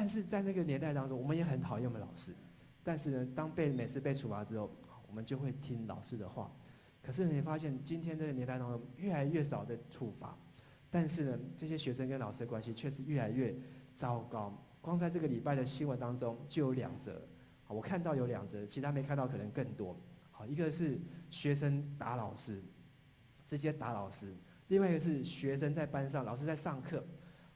但是在那个年代当中，我们也很讨厌我们老师，但是呢，每次被处罚之后，我们就会听老师的话。可是你发现今天这个年代当中，越来越少的处罚，但是呢，这些学生跟老师的关系却是越来越糟糕。光在这个礼拜的新闻当中就有2则，我看到有2则，其他没看到可能更多。好，一个是学生打老师，直接打老师；另外一个是学生在班上，老师在上课，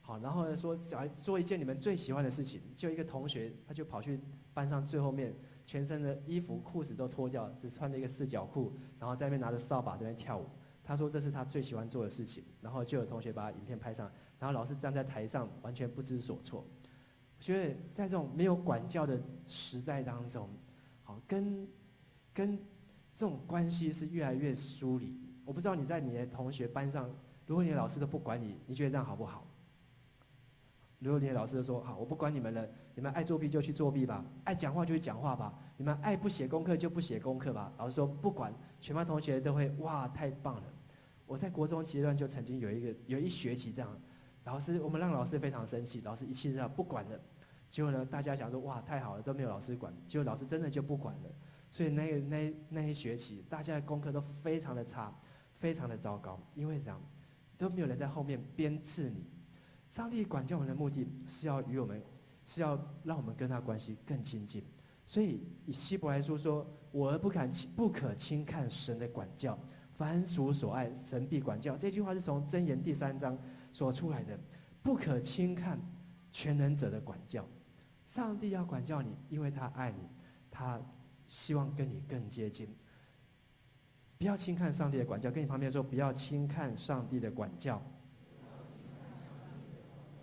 好，然后呢说做一件你们最喜欢的事情，就一个同学他就跑去班上最后面，全身的衣服裤子都脱掉，只穿了一个4角裤，然后在那边拿着扫把在那边跳舞。他说这是他最喜欢做的事情，然后就有同学把影片拍上，然后老师站在台上完全不知所措。我觉得在这种没有管教的时代当中，好，跟这种关系是越来越疏离。我不知道你在你的同学班上，如果你的老师都不管你，你觉得这样好不好？如果你的老师说好，我不管你们了，你们爱作弊就去作弊吧，爱讲话就去讲话吧，你们爱不写功课就不写功课吧。老师说不管，全班同学都会哇，太棒了。我在国中阶段就曾经有一学期这样，我们让老师非常生气，老师一气之下不管了。结果呢，大家想说哇，太好了，都没有老师管，结果老师真的就不管了。所以那一学期，大家的功课都非常的差，非常的糟糕，因为这样都没有人在后面鞭笞你。上帝管教我们的目的是要让我们跟他关系更亲近。所以以希伯来书说：“我儿不可轻看神的管教，凡属所爱，神必管教。”这句话是从箴言第3章所出来的。不可轻看全能者的管教，上帝要管教你，因为他爱你，他希望跟你更接近。不要轻看上帝的管教，跟你旁边说，不要轻看上帝的管教。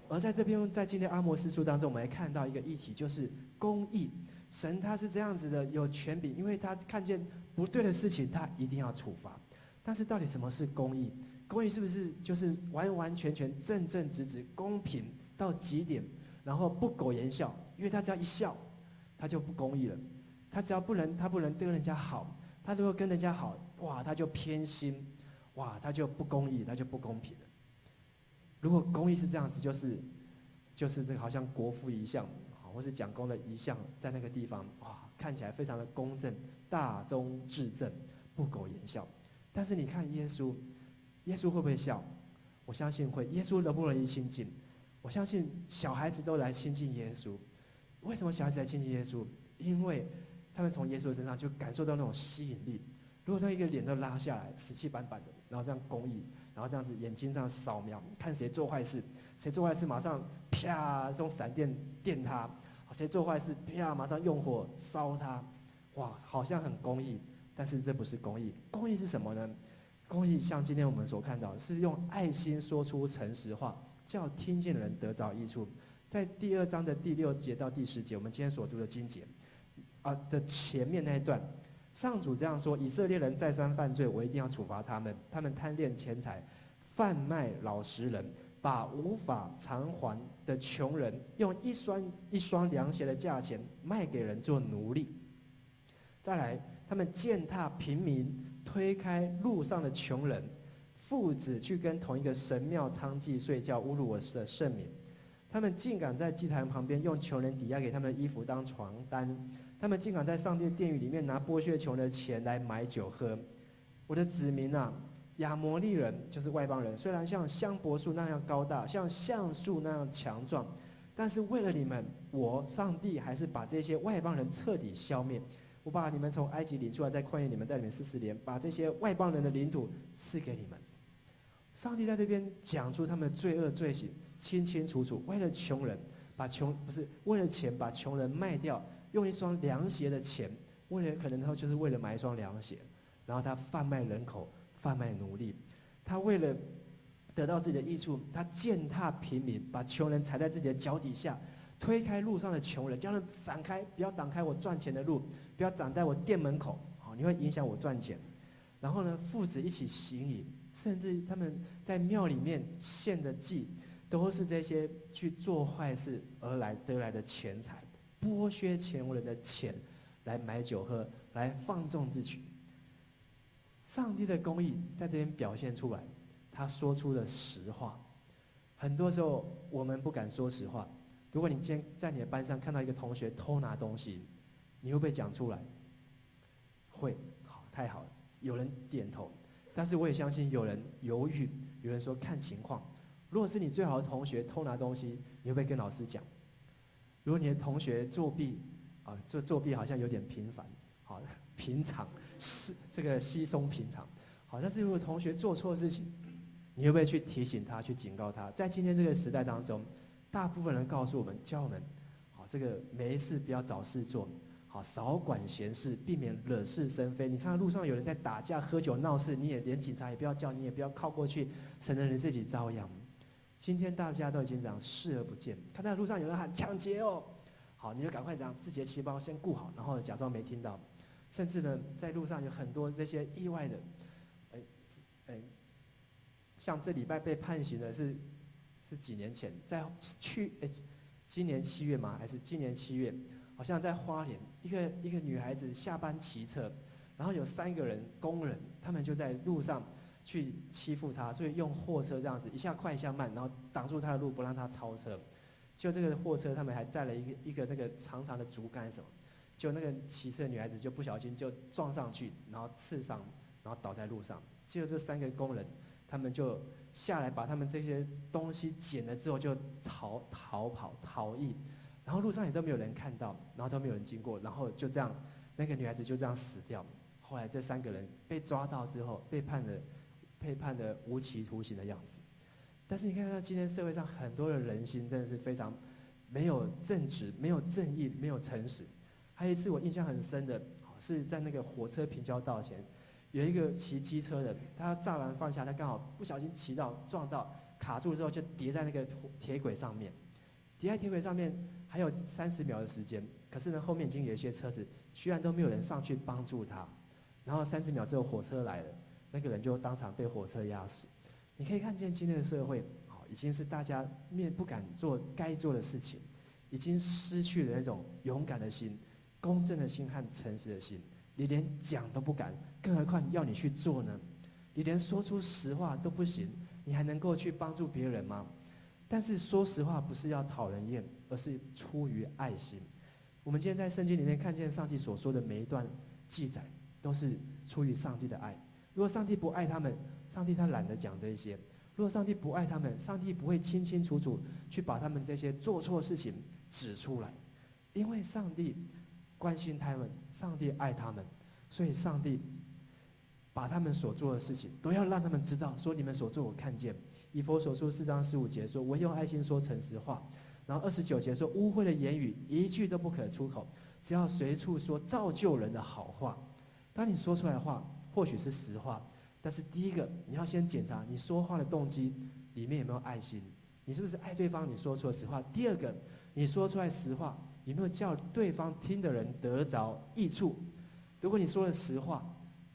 而在这边，在今天阿摩司书当中，我们还看到一个议题，就是公义。神他是这样子的，有权柄，因为他看见不对的事情，他一定要处罚。但是到底什么是公义？公义是不是就是完完全全正正直直、公平到极点，然后不苟言笑？因为他只要一笑，他就不公义了。他不能对人家好，他如果跟人家好，哇，他就偏心，哇，他就不公义，他就不公平了。如果公义是这样子，就是这个好像国父遗像，或是蒋公的遗像，在那个地方，哇，看起来非常的公正，大忠至正，不苟言笑。但是你看耶稣，耶稣会不会笑？我相信会。耶稣容不容易亲近？我相信小孩子都来亲近耶稣。为什么小孩子来亲近耶稣？因为他们从耶稣身上就感受到那种吸引力。如果他一个脸都拉下来，死气板板的，然后这样公义，然后这样子眼睛这样扫描，看谁做坏事，谁做坏事马上啪用闪电电他，谁做坏事啪马上用火烧他，哇，好像很公义，但是这不是公义。公义是什么呢？公义像今天我们所看到，是用爱心说出诚实话，叫听见的人得着益处。在第2章的第6节到第10节，我们今天所读的经节的前面那一段。上主这样说：以色列人再三犯罪，我一定要处罚他们。他们贪恋钱财，贩卖老实人，把无法偿还的穷人用一双凉鞋的价钱卖给人做奴隶。再来，他们践踏平民，推开路上的穷人，父子去跟同一个神庙娼妓睡觉，侮辱我的圣名。他们竟敢在祭坛旁边用穷人抵押给他们的衣服当床单。他们竟敢在上帝的殿宇里面拿剥削穷人的钱来买酒喝。我的子民啊，亚摩利人就是外邦人，虽然像香柏树那样高大，像橡树那样强壮，但是为了你们，我上帝还是把这些外邦人彻底消灭。我把你们从埃及领出来，在旷野里面带你们40年，把这些外邦人的领土赐给你们。上帝在这边讲出他们的罪恶罪行，清清楚楚。为了穷人，为了钱把穷人卖掉。用一双凉鞋的钱，可能他就是为了买一双凉鞋，然后他贩卖人口，贩卖奴隶，他为了得到自己的益处，他践踏平民，把穷人踩在自己的脚底下，推开路上的穷人，叫他们闪开，不要挡开我赚钱的路，不要挡在我店门口，你会影响我赚钱。然后呢，父子一起行淫，甚至他们在庙里面献的祭，都是这些去做坏事而得来的钱财。剥削穷人的钱来买酒喝，来放纵自取。上帝的公义在这边表现出来，他说出了实话。很多时候我们不敢说实话，如果你今天在你的班上看到一个同学偷拿东西，你会不会讲出来？会，好，太好了，有人点头。但是我也相信有人犹豫，有人说看情况。如果是你最好的同学偷拿东西，你会不会跟老师讲？如果你的同学作弊，这作弊好像有点频繁，好，平常是这个稀松平常，好，但是如果同学做错事情，你会不会去提醒他，去警告他？在今天这个时代当中，大部分人告诉我们，教我们，好，这个没事不要找事做，好，少管闲事，避免惹是生非。你看到路上有人在打架、喝酒闹事，你也连警察也不要叫，你也不要靠过去，省得你自己遭殃。今天大家都已经这样视而不见，看到路上有人喊抢劫哦，好，你就赶快这样自己的钱包先顾好，然后假装没听到。甚至呢，在路上有很多这些意外的，像这礼拜被判刑的是几年前，在今年7月吗？还是今年7月？好像在花莲，一个女孩子下班骑车，然后有3个人工人，他们就在路上去欺负她，所以用货车这样子一下快一下慢，然后挡住她的路，不让她超车。就这个货车，他们还载了一个那个长长的竹竿什么，就那个骑车的女孩子就不小心就撞上去，然后刺伤，然后倒在路上。就这3个工人，他们就下来把他们这些东西捡了之后就逃逸，然后路上也都没有人看到，然后都没有人经过，然后就这样，那个女孩子就这样死掉。后来这3个人被抓到之后，被判了无期徒刑的样子。但是你看到今天社会上很多的人心真的是非常没有正直、没有正义、没有诚实。还有一次我印象很深的，是在那个火车平交道前，有一个骑机车的，他栅栏放下，他刚好不小心骑到撞到，卡住之后就跌在那个铁轨上面，跌在铁轨上面还有30秒的时间，可是呢后面已经有一些车子，居然都没有人上去帮助他，然后30秒之后火车来了，那个人就当场被火车压死。你可以看见今天的社会，已经是大家不敢做该做的事情，已经失去了那种勇敢的心、公正的心和诚实的心。你连讲都不敢，更何况要你去做呢？你连说出实话都不行，你还能够去帮助别人吗？但是说实话不是要讨人厌，而是出于爱心。我们今天在圣经里面看见上帝所说的每一段记载，都是出于上帝的爱。如果上帝不爱他们，上帝他懒得讲这些。如果上帝不爱他们，上帝不会清清楚楚去把他们这些做错事情指出来，因为上帝关心他们，上帝爱他们，所以上帝把他们所做的事情都要让他们知道，说你们所做我看见。以弗所书4章15节说，我用爱心说诚实话。然后29节说，污秽的言语一句都不可出口，只要随处说造就人的好话。当你说出来的话或许是实话，但是第一个你要先检查你说话的动机里面有没有爱心，你是不是爱对方，你说出了实话。第二个，你说出来实话有没有叫对方听的人得着益处。如果你说了实话，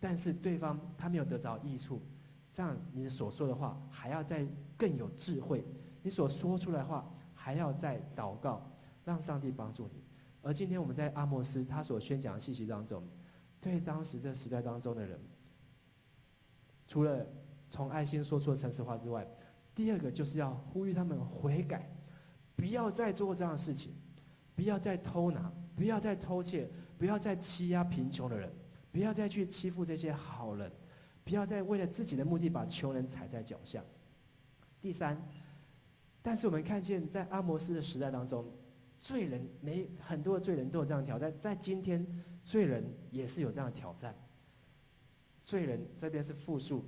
但是对方他没有得着益处，这样你所说的话还要再更有智慧，你所说出来的话还要再祷告，让上帝帮助你。而今天我们在阿摩斯他所宣讲的信息当中，对当时这时代当中的人，除了从爱心说出的诚实话之外，第二个就是要呼吁他们悔改，不要再做这样的事情，不要再偷拿，不要再偷窃，不要再欺压贫穷的人，不要再去欺负这些好人，不要再为了自己的目的把穷人踩在脚下。第三，但是我们看见在阿摩斯的时代当中，罪人很多的罪人都有这样的挑战，在今天罪人也是有这样的挑战。罪人这边是复数，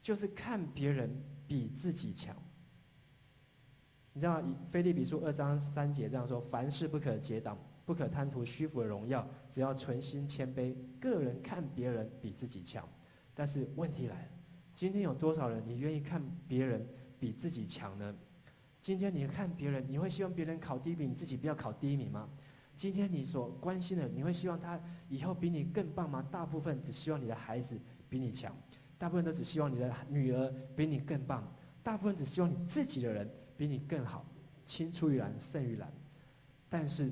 就是看别人比自己强。你知道腓立比书2章3节这样说，凡事不可结党，不可贪图虚浮的荣耀，只要存心谦卑，个人看别人比自己强。但是问题来了，今天有多少人你愿意看别人比自己强呢？今天你看别人，你会希望别人考第一名，你自己不要考第一名吗？今天你所关心的，你会希望他以后比你更棒吗？大部分只希望你的孩子比你强，大部分都只希望你的女儿比你更棒，大部分只希望你自己的人比你更好，青出于蓝胜于蓝。但是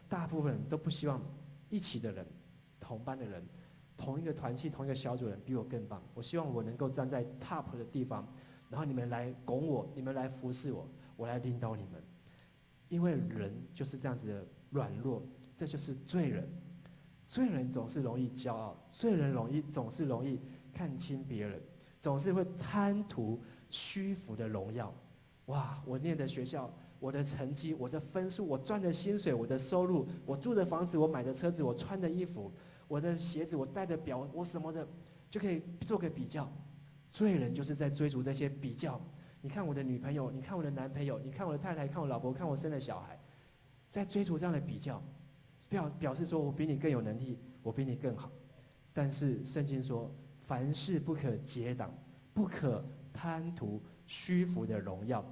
大部分人都不希望一起的人、同班的人、同一个团契、同一个小组的人比我更棒。我希望我能够站在 top 的地方，然后你们来拱我，你们来服侍我，我来领导你们。因为人就是这样子的软弱，这就是罪人。罪人总是容易骄傲，罪人总是容易看轻别人，总是会贪图虚浮的荣耀。哇，我念的学校，我的成绩，我的分数，我赚的薪水，我的收入，我住的房子，我买的车子，我穿的衣服，我的鞋子，我戴的表，我什么的，就可以做个比较。罪人就是在追逐这些比较。你看我的女朋友，你看我的男朋友，你看我的太太，看我老婆，看我生的小孩，在追逐这样的比较，表示说我比你更有能力，我比你更好。但是圣经说，凡事不可结党，不可贪图虚浮的荣耀。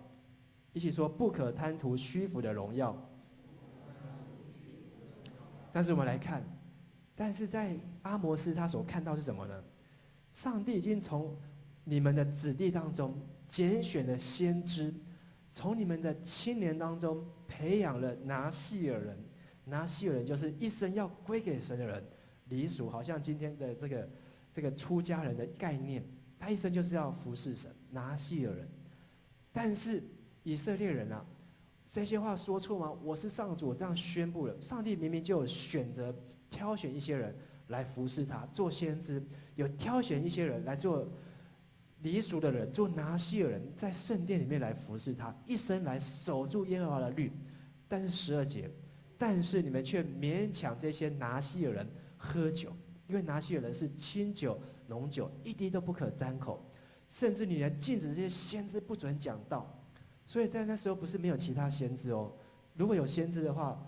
一起说，不可贪图虚浮的荣耀。但是我们来看，但是在阿摩斯他所看到是什么呢？上帝已经从你们的子弟当中拣选了先知，从你们的青年当中培养了拿细耳人。拿细耳人就是一生要归给神的人，离俗，好像今天的这个出家人的概念，他一生就是要服侍神，拿细耳人。但是以色列人啊，这些话说错吗？我是上主，我这样宣布了。上帝明明就有选择挑选一些人来服侍他，做先知，有挑选一些人来做离俗的人，做拿细耳人，在圣殿里面来服侍他，一生来守住耶和华的律。但是12节，但是你们却勉强这些拿细耳人喝酒，因为拿细耳人是清酒、浓酒，一滴都不可沾口，甚至你连禁止这些先知不准讲道。所以在那时候不是没有其他先知哦，如果有先知的话，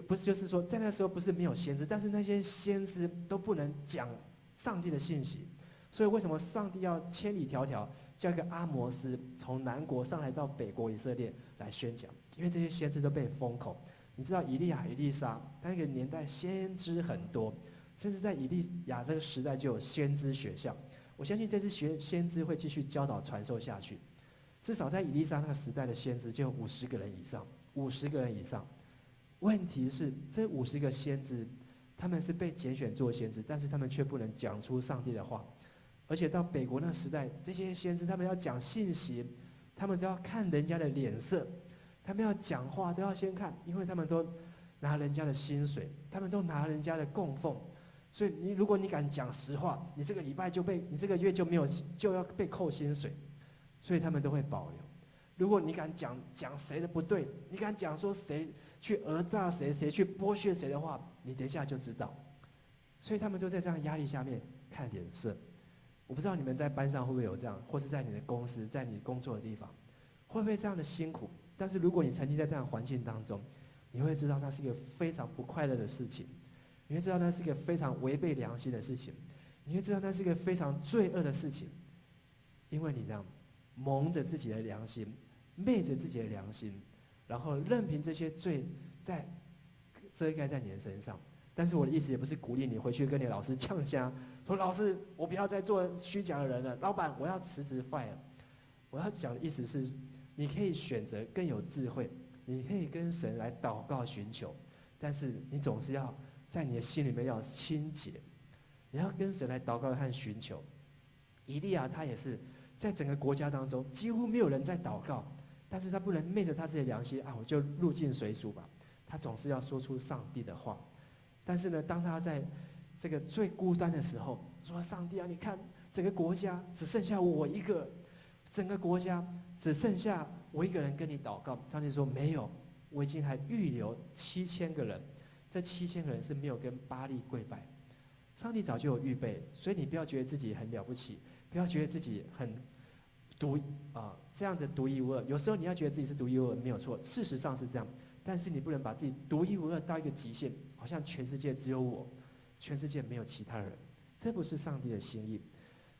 不是就是说在那时候不是没有先知，但是那些先知都不能讲上帝的信息。所以为什么上帝要千里迢迢叫一个阿摩斯从南国上来到北国以色列来宣讲？因为这些先知都被封口。你知道以利亚、以利沙，那个年代先知很多，甚至在以利亚这个时代就有先知学校。我相信这支先知会继续教导传授下去。至少在以利沙那个时代的先知就有50个人以上，50个人以上。问题是这50个先知，他们是被拣选做先知，但是他们却不能讲出上帝的话。而且到北国那个时代，这些先知他们要讲信息，他们都要看人家的脸色，他们要讲话都要先看，因为他们都拿人家的薪水，他们都拿人家的供奉。所以如果你敢讲实话，你这个礼拜你这个月就要被扣薪水。所以他们都会保留。如果你敢讲谁的不对，你敢讲说谁去讹诈谁，谁去剥削谁的话，你等一下就知道。所以他们都在这样压力下面看脸色。我不知道你们在班上会不会有这样，或是在你的公司，在你工作的地方，会不会这样的辛苦？但是如果你沉浸在这样的环境当中，你会知道那是一个非常不快乐的事情，你会知道那是一个非常违背良心的事情，你会知道那是一个非常罪恶的事情，因为你这样蒙着自己的良心，昧着自己的良心，然后任凭这些罪在遮盖在你的身上。但是我的意思也不是鼓励你回去跟你的老师呛虾，说老师我不要再做虚假的人了，老板我要辞职 fire。我要讲的意思是，你可以选择更有智慧，你可以跟神来祷告寻求，但是你总是要在你的心里面要清洁，你要跟神来祷告和寻求。以利亚他也是在整个国家当中几乎没有人在祷告，但是他不能昧着他自己的良心啊，我就入境随俗吧。他总是要说出上帝的话。但是呢，当他在这个最孤单的时候，说上帝啊，你看整个国家只剩下我一个，整个国家只剩下我一个人跟你祷告。上帝说没有，我已经还预留7000个人，这7000个人是没有跟巴力跪拜。上帝早就有预备，所以你不要觉得自己很了不起，不要觉得自己很这样子独一无二。有时候你要觉得自己是独一无二没有错，事实上是这样，但是你不能把自己独一无二到一个极限，好像全世界只有我，全世界没有其他人，这不是上帝的心意。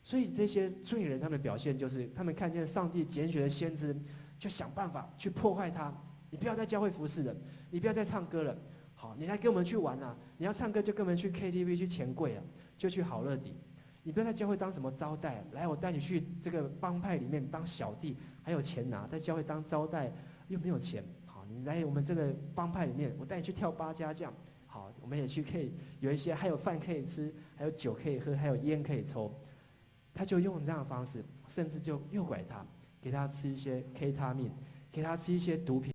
所以这些罪人他们的表现就是，他们看见上帝拣选的先知，就想办法去破坏他。你不要在教会服侍了，你不要再唱歌了，好，你来跟我们去玩啊！你要唱歌就跟我们去 KTV 去钱柜啊，就去好乐迪。你不要在教会当什么招待，来我带你去这个帮派里面当小弟，还有钱拿，在教会当招待又没有钱。好，你来我们这个帮派里面，我带你去跳8家将。好，我们也去可以有一些，还有饭可以吃，还有酒可以喝，还有烟可以抽。他就用这样的方式，甚至就诱拐他，给他吃一些 K 他命，给他吃一些毒品，